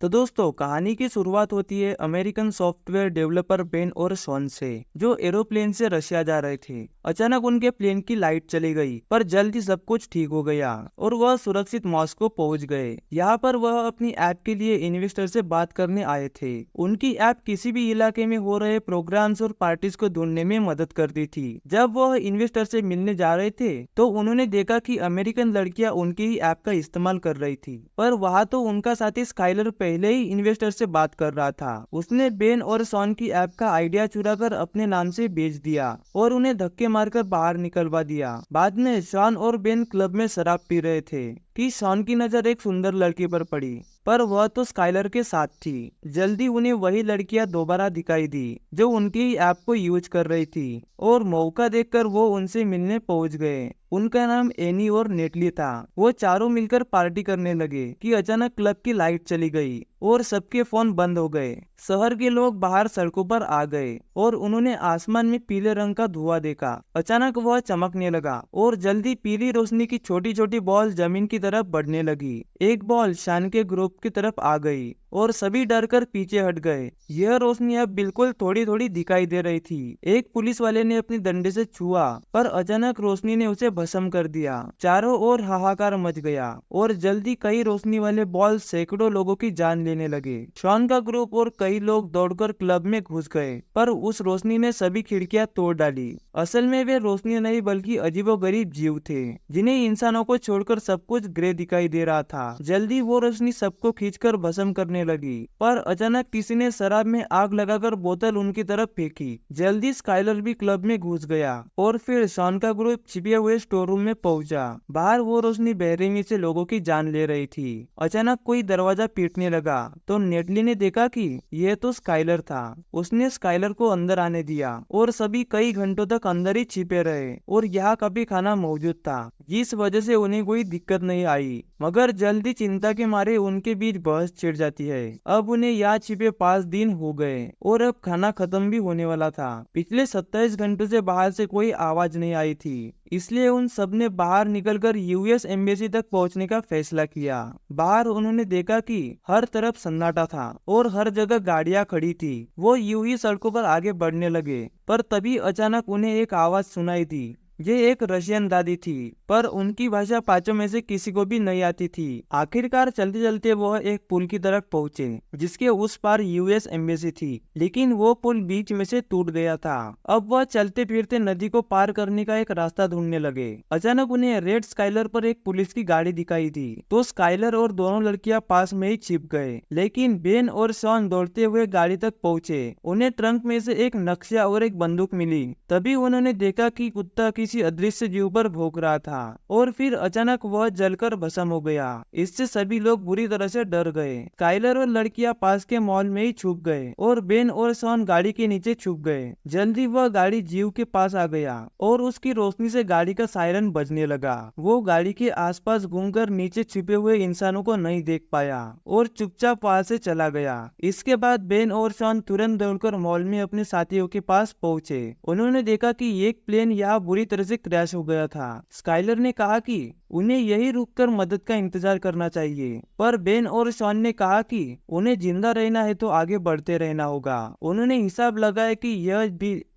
तो दोस्तों, कहानी की शुरुआत होती है अमेरिकन सॉफ्टवेयर डेवलपर बेन और शॉन से, जो एरोप्लेन से रशिया जा रहे थे। अचानक उनके प्लेन की लाइट चली गई, पर जल्द ही सब कुछ ठीक हो गया और वह सुरक्षित मॉस्को पहुंच गए। यहाँ पर वह अपनी ऐप के लिए इन्वेस्टर से बात करने आए थे। उनकी ऐप किसी भी इलाके में हो रहे प्रोग्राम्स और पार्टीज को ढूंढने में मदद करती थी। जब वह इन्वेस्टर से मिलने जा रहे थे, तो उन्होंने देखा कि अमेरिकन लड़कियां उनकी ही ऐप का इस्तेमाल कर रही थी। पर वहाँ तो उनका साथी स्काइलर पहले ही इन्वेस्टर से बात कर रहा था। उसने बेन और शॉन की ऐप का आइडिया चुरा कर अपने नाम से बेच दिया और उन्हें धक्के मारकर बाहर निकलवा दिया। बाद में शॉन और बेन क्लब में शराब पी रहे थे कि शॉन की नजर एक सुंदर लड़की पर पड़ी, पर वह तो स्काइलर के साथ थी। जल्दी उन्हें वही लड़कियां दोबारा दिखाई दी जो उनकी ही ऐप को यूज कर रही थी, और मौका देखकर वो उनसे मिलने पहुंच गए। उनका नाम एनी और नेटली था। वो चारों मिलकर पार्टी करने लगे कि अचानक क्लब की लाइट चली गई और सबके फोन बंद हो गए। शहर के लोग बाहर सड़कों पर आ गए और उन्होंने आसमान में पीले रंग का धुआं देखा। अचानक वह चमकने लगा और जल्दी पीली रोशनी की छोटी छोटी बॉल जमीन की तरफ बढ़ने लगी। एक बॉल शान के ग्रुप की तरफ आ गई और सभी डर कर पीछे हट गए। यह रोशनी अब बिल्कुल थोड़ी थोड़ी दिखाई दे रही थी। एक पुलिस वाले ने अपनी डंडे से छुआ, पर अचानक रोशनी ने उसे भस्म कर दिया। चारों ओर हाहाकार मच गया और जल्दी कई रोशनी वाले बॉल सैकड़ों लोगों की जान लेने लगे। शॉन का ग्रुप और कई लोग दौड़कर क्लब में घुस गए, पर उस रोशनी ने सभी खिड़कियां तोड़ डाली। असल में वे रोशनी नहीं बल्कि अजीबोगरीब जीव थे, जिन्हें इंसानों को छोड़कर सब कुछ ग्रे दिखाई दे रहा था। जल्दी वो रोशनी सबको खींचकर भस्म करने लगी, पर अचानक किसी ने शराब में आग लगाकर बोतल उनकी तरफ फेंकी। जल्दी स्काइलर भी क्लब में घुस गया और फिर शॉन का ग्रुप छिपे हुए स्टोर रूम में पहुंचा। बाहर वो रोशनी बेरहमी से लोगों की जान ले रही थी। अचानक कोई दरवाजा पीटने लगा तो नेटली ने देखा कि यह तो स्काइलर था। उसने स्काइलर को अंदर आने दिया और सभी कई घंटों तक अंदर ही छिपे रहे, और यहाँ काफी खाना मौजूद था, जिस वजह से उन्हें कोई दिक्कत नहीं आई। मगर जल्दी चिंता के मारे उनके बीच बहस छिड़ जाती है। अब उन्हें यहाँ छिपे 5 दिन हो गए और अब खाना खत्म भी होने वाला था। पिछले 27 घंटों से बाहर से कोई आवाज नहीं आई थी, इसलिए उन सब ने बाहर निकलकर यूएस एम्बेसी तक पहुंचने का फैसला किया। बाहर उन्होंने देखा कि हर तरफ सन्नाटा था और हर जगह गाड़ियां खड़ी थी। वो यूं ही सड़कों पर आगे बढ़ने लगे, पर तभी अचानक उन्हें एक आवाज सुनाई दी। ये एक रशियन दादी थी, पर उनकी भाषा पांचों में से किसी को भी नहीं आती थी। आखिरकार चलते चलते वह एक पुल की तरफ पहुंचे, जिसके उस पार यूएस एम्बेसी थी, लेकिन वो पुल बीच में से टूट गया था। अब वह चलते फिरते नदी को पार करने का एक रास्ता ढूंढने लगे। अचानक उन्हें रेड स्काइलर पर एक पुलिस की गाड़ी दिखाई दी, तो स्काइलर और दोनों लड़कियां पास में ही छिप गए। लेकिन बेन और शॉन दौड़ते हुए गाड़ी तक पहुंचे। उन्हें ट्रंक में से एक नक्शा और एक बंदूक मिली। तभी उन्होंने देखा कि कुत्ता किसी अदृश्य जीव पर भौंक रहा था, और फिर अचानक वह जलकर भस्म हो गया। इससे सभी लोग बुरी तरह से डर गए। स्काइलर और लड़कियां पास के मॉल में ही छुप गए और बेन और शॉन गाड़ी के नीचे छुप गए। जल्दी वह गाड़ी जीव के पास आ गया और उसकी रोशनी से गाड़ी का सायरन बजने लगा। वो गाड़ी के आसपास घूमकर नीचे छिपे हुए इंसानों को नहीं देख पाया और चुपचाप वहां से चला गया। इसके बाद बेन और शॉन तुरंत दौड़कर मॉल में अपने साथियों के पास पहुंचे। उन्होंने देखा कि एक प्लेन यहाँ बुरी तरह से क्रैश हो गया था। स्काइलर ने कहा कि उन्हें यही रुककर मदद का इंतजार करना चाहिए, पर बेन और शॉन ने कहा कि उन्हें जिंदा रहना है तो आगे बढ़ते रहना होगा। उन्होंने हिसाब लगाया कि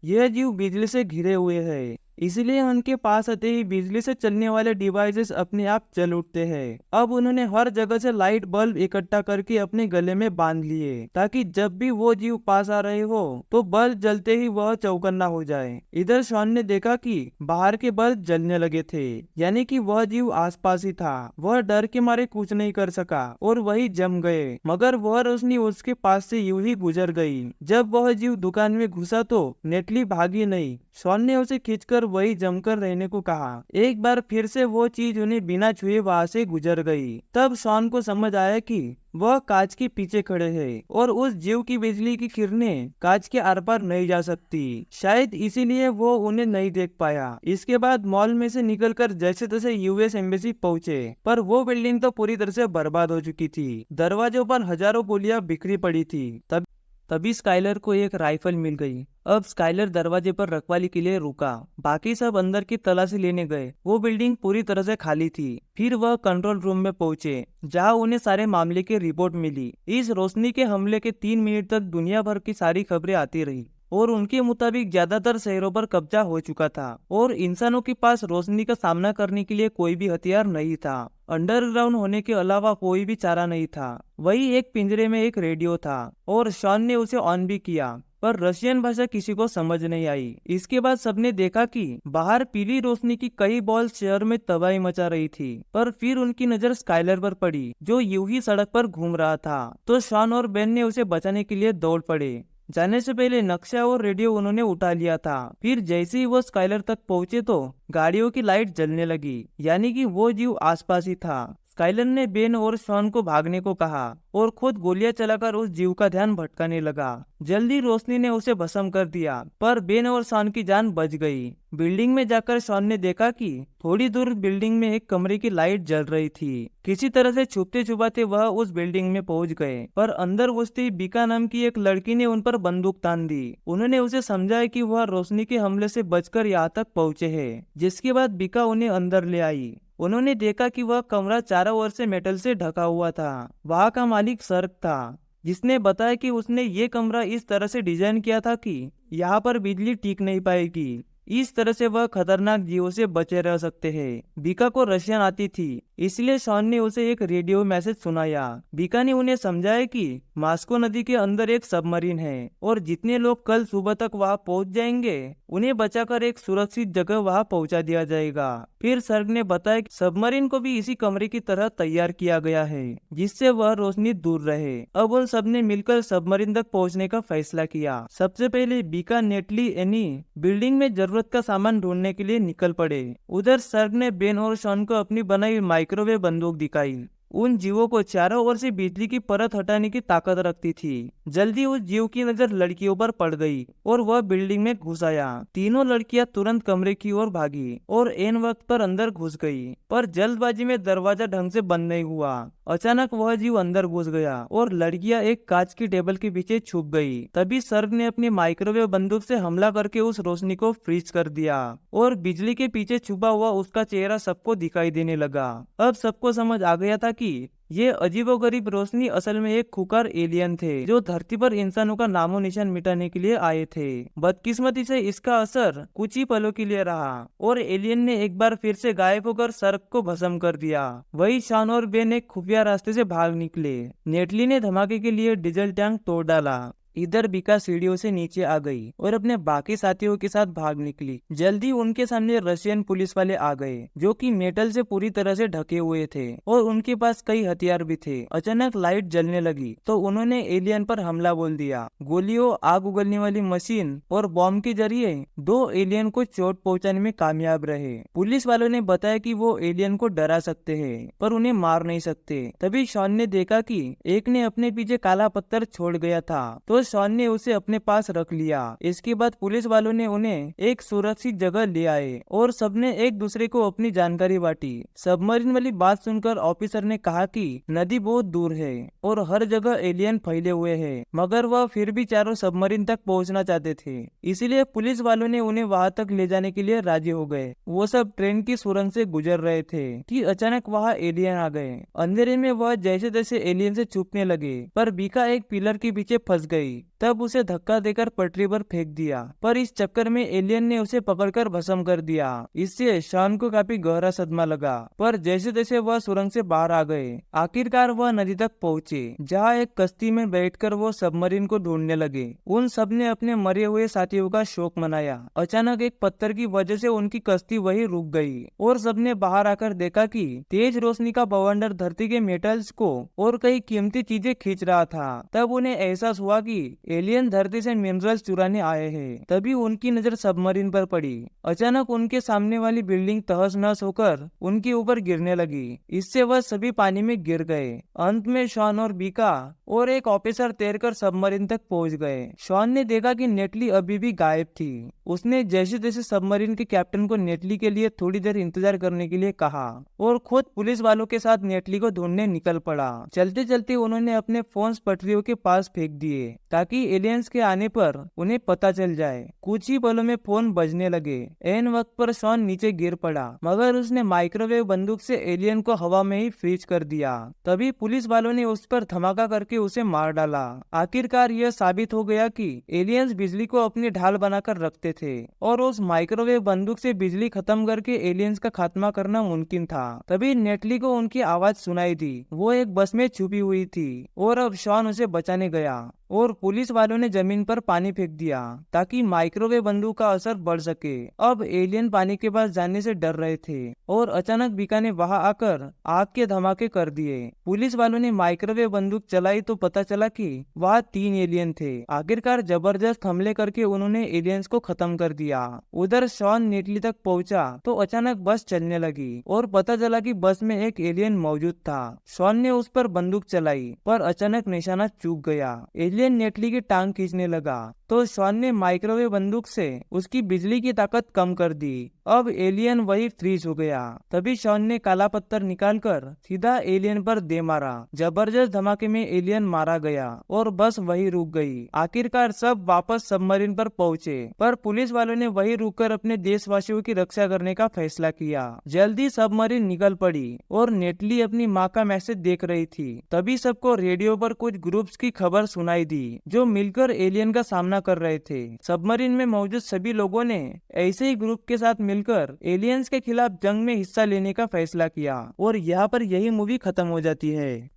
यह जीव बिजली से घिरे हुए है, इसलिए उनके पास आते ही बिजली से चलने वाले डिवाइसेस अपने आप जल उठते हैं। अब उन्होंने हर जगह से लाइट बल्ब इकट्ठा करके अपने गले में बांध लिए, ताकि जब भी वो जीव पास आ रहे हो तो बल्ब जलते ही वह चौकन्ना हो जाए। इधर शॉन ने देखा कि बाहर के बल्ब जलने लगे थे, यानी कि वह जीव आसपास ही था। वह डर के मारे कुछ नहीं कर सका और वही जम गए, मगर वह रोशनी उसके पास से यूं ही गुजर गई। जब वह जीव दुकान में घुसा तो नेटली भागी नहीं। शॉन ने उसे खींचकर वही जमकर रहने को कहा। एक बार फिर से वो चीज उन्हें बिना छुए वहां से गुजर गई। तब शॉन को समझ आया कि वह कांच के पीछे खड़े हैं और उस जीव की बिजली की किरणें कांच के आर पार नहीं जा सकती। शायद इसीलिए वो उन्हें नहीं देख पाया। इसके बाद मॉल में से निकलकर जैसे तैसे यूएस एम्बेसी पहुंचे, पर वो बिल्डिंग तो पूरी तरह से बर्बाद हो चुकी थी। दरवाजों पर हजारों गोलियां बिखरी पड़ी थी। तब तभी स्काइलर को एक राइफल मिल गई। अब स्काइलर दरवाजे पर रखवाली के लिए रुका। बाकी सब अंदर की तलाशी लेने गए। वो बिल्डिंग पूरी तरह से खाली थी। फिर वह कंट्रोल रूम में पहुंचे, जहां उन्हें सारे मामले की रिपोर्ट मिली। इस रोशनी के हमले के 3 मिनट तक दुनिया भर की सारी खबरें आती रही और उनके मुताबिक ज्यादातर शहरों पर कब्जा हो चुका था और इंसानों के पास रोशनी का सामना करने के लिए कोई भी हथियार नहीं था। अंडरग्राउंड होने के अलावा कोई भी चारा नहीं था। वही एक पिंजरे में एक रेडियो था और शॉन ने उसे ऑन भी किया, पर रशियन भाषा किसी को समझ नहीं आई। इसके बाद सबने देखा कि बाहर पीली रोशनी की कई बॉल शहर में तबाही मचा रही थी। पर फिर उनकी नजर स्काइलर पर पड़ी, जो यूं ही सड़क पर घूम रहा था। तो शॉन और बेन ने उसे बचाने के लिए दौड़ पड़े। जाने से पहले नक्शा और रेडियो उन्होंने उठा लिया था। फिर जैसे ही वो स्काइलर तक पहुंचे तो गाड़ियों की लाइट जलने लगी, यानी कि वो जीव आसपास ही था। स्काइलर ने बेन और शॉन को भागने को कहा और खुद गोलियां चलाकर उस जीव का ध्यान भटकाने लगा। जल्दी रोशनी ने उसे भस्म कर दिया, पर बेन और शॉन की जान बच गई। बिल्डिंग में जाकर शॉन ने देखा कि थोड़ी दूर बिल्डिंग में एक कमरे की लाइट जल रही थी। किसी तरह से छुपते छुपाते वह उस बिल्डिंग में पहुंच गए, पर अंदर घुसते ही बीका नाम की एक लड़की ने उन पर बंदूक तान दी। उन्होंने उसे समझाया कि वह रोशनी के हमले से बचकर यहाँ तक पहुंचे हैं। जिसके बाद बीका उन्हें अंदर ले आई। उन्होंने देखा कि वह कमरा चारों ओर से मेटल से ढका हुआ था। वहाँ का मालिक सर्क था, जिसने बताया कि उसने ये कमरा इस तरह से डिजाइन किया था कि यहाँ पर बिजली टिक नहीं पाएगी। इस तरह से वह खतरनाक जीवों से बचे रह सकते हैं। बीका को रशियन आती थी, इसलिए शॉन ने उसे एक रेडियो मैसेज सुनाया। बीका ने उन्हें समझाया कि मास्को नदी के अंदर एक सबमरीन है और जितने लोग कल सुबह तक वहां पहुंच जाएंगे उन्हें बचाकर एक सुरक्षित जगह वहां पहुंचा दिया जाएगा। फिर सर्ग ने बताया कि सबमरीन को भी इसी कमरे की तरह तैयार किया गया है, जिससे वह रोशनी दूर रहे। अब उन सबने मिलकर सबमरीन तक पहुंचने का फैसला किया। सबसे पहले बीका, नेटली, एनी बिल्डिंग में जरूरत का सामान ढूंढने के लिए निकल पड़े। उधर सर्ग ने बेन और शॉन को अपनी बनाई माइक्रोवेव बंदूक दिखाई। उन जीवों को चारों ओर से बिजली की परत हटाने की ताकत रखती थी। जल्दी उस जीव की नजर लड़कियों पर पड़ गई और वह बिल्डिंग में घुस आया। तीनों लड़कियां तुरंत कमरे की ओर भागी और एन वक्त पर अंदर घुस गई, पर जल्दबाजी में दरवाजा ढंग से बंद नहीं हुआ। अचानक वह जीव अंदर घुस गया और लड़कियां एक कांच की टेबल के पीछे छुप गई। तभी सर्ग ने अपनी माइक्रोवेव बंदूक से हमला करके उस रोशनी को फ्रीज कर दिया और बिजली के पीछे छुपा हुआ उसका चेहरा सबको दिखाई देने लगा। अब सबको समझ आ गया था कि ये अजीबोगरीब रोशनी असल में एक खुकार एलियन थे, जो धरती पर इंसानों का नामो निशान मिटाने के लिए आए थे। बदकिस्मती से इसका असर कुछ ही पलों के लिए रहा और एलियन ने एक बार फिर से गायब होकर सर्क को भस्म कर दिया। वही शॉन और बेन एक खुफिया रास्ते से भाग निकले। नेटली ने धमाके के लिए डीजल टैंक तोड़ डाला। इधर बीका सीढ़ियों से नीचे आ गई और अपने बाकी साथियों के साथ भाग निकली। जल्दी उनके सामने रशियन पुलिस वाले आ गए, जो कि मेटल से पूरी तरह से ढके हुए थे और उनके पास कई हथियार भी थे। अचानक लाइट जलने लगी तो उन्होंने एलियन पर हमला बोल दिया। गोलियों, आग उगलने वाली मशीन और बॉम्ब के जरिए 2 एलियन को चोट पहुंचाने में कामयाब रहे। पुलिस वालों ने बताया कि वो एलियन को डरा सकते हैं, पर उन्हें मार नहीं सकते। तभी शॉन ने देखा कि एक ने अपने पीछे काला पत्थर छोड़ गया था, तो शॉन ने उसे अपने पास रख लिया। इसके बाद पुलिस वालों ने उन्हें एक सुरक्षित जगह ले आए और सबने एक दूसरे को अपनी जानकारी बांटी। सबमरीन वाली बात सुनकर ऑफिसर ने कहा कि नदी बहुत दूर है और हर जगह एलियन फैले हुए हैं, मगर वह फिर भी चारों सबमरीन तक पहुंचना चाहते थे। इसलिए पुलिस वालों ने उन्हें वहां तक ले जाने के लिए राजी हो गए। वो सब ट्रेन की सुरंग से गुजर रहे थे कि अचानक वहाँ एलियन आ गए। अंधेरे में वह जैसे तैसे एलियन से छुपने लगे, पर बीका एक पिलर के पीछे फंस गई। तब उसे धक्का देकर पटरी पर फेंक दिया, पर इस चक्कर में एलियन ने उसे पकड़कर भस्म कर दिया। इससे शॉन को काफी गहरा सदमा लगा, पर जैसे तैसे वह सुरंग से बाहर आ गए। आखिरकार वह नदी तक पहुँचे, जहाँ एक कश्ती में बैठकर वो सबमरीन को ढूंढने लगे। उन सब ने अपने मरे हुए साथियों का शोक मनाया। अचानक एक पत्थर की वजह से उनकी कश्ती वही रुक गई और सबने बाहर आकर देखा कि तेज रोशनी का बवंडर धरती के मेटल्स को और कई कीमती चीजें खींच रहा था। तब उन्हें एहसास हुआ कि एलियन धरती से मिनरल्स चुराने आए हैं। तभी उनकी नजर सबमरीन पर पड़ी। अचानक उनके सामने वाली बिल्डिंग तहस नहस होकर उनके ऊपर गिरने लगी। इससे वह सभी पानी में गिर गए। अंत में शॉन और बीका और एक ऑफिसर तैरकर सबमरीन तक पहुंच गए। शॉन ने देखा कि नेटली अभी भी गायब थी उसने जैसे तैसे सबमरीन के कैप्टन को नेटली के लिए थोड़ी देर इंतजार करने के लिए कहा और खुद पुलिस वालों के साथ नेटली को ढूंढने निकल पड़ा। चलते चलते उन्होंने अपने फोन्स पटरियों के पास फेंक दिए ताकि एलियंस के आने पर उन्हें पता चल जाए। कुछ ही पलों में फोन बजने लगे। एन वक्त पर शॉन नीचे गिर पड़ा, मगर उसने माइक्रोवेव बंदूक से एलियन को हवा में ही फ्रीज कर दिया। तभी पुलिस वालों ने उस पर धमाका करके उसे मार डाला। आखिरकार यह साबित हो गया कि एलियंस बिजली को अपनी ढाल बनाकर रखते थे और उस माइक्रोवेव बंदूक से बिजली खत्म करके एलियंस का खात्मा करना मुमकिन था। तभी नेटली को उनकी आवाज सुनाई दी। वो एक बस में छुपी हुई थी और अब शॉन उसे बचाने गया और पुलिस वालों ने जमीन पर पानी फेंक दिया ताकि माइक्रोवेव बंदूक का असर बढ़ सके। अब एलियन पानी के पास जाने से डर रहे थे और अचानक बीका ने वहां आकर आग के धमाके कर दिए। पुलिस वालों ने माइक्रोवेव बंदूक चलाई तो पता चला कि वहाँ 3 एलियन थे। आखिरकार जबरदस्त हमले करके उन्होंने एलियंस को खत्म कर दिया। उधर शॉन नेटली तक पहुंचा तो अचानक बस चलने लगी और पता चला कि बस में एक एलियन मौजूद था। शॉन ने उस पर बंदूक चलाई पर अचानक निशाना चूक गया। एलियन नेटली की टांग खींचने लगा तो शॉन ने माइक्रोवेव बंदूक से उसकी बिजली की ताकत कम कर दी। अब एलियन वही फ्रीज हो गया। तभी शॉन ने काला पत्थर निकालकर सीधा एलियन पर दे मारा। जबरदस्त धमाके में एलियन मारा गया और बस वही रुक गई। आखिरकार सब वापस सबमरीन पर पहुंचे, पर पुलिस वालों ने वही रुककर अपने देशवासियों की रक्षा करने का फैसला किया। जल्दी सबमरीन निकल पड़ी और नेटली अपनी माँ का मैसेज देख रही थी। तभी सबको रेडियो पर कुछ ग्रुप्स की खबर सुनाई दी जो मिलकर एलियन का सामना कर रहे थे। सबमरीन में मौजूद सभी लोगों ने ऐसे ही ग्रुप के साथ मिलकर एलियंस के खिलाफ जंग में हिस्सा लेने का फैसला किया और यहाँ पर यही मूवी खत्म हो जाती है।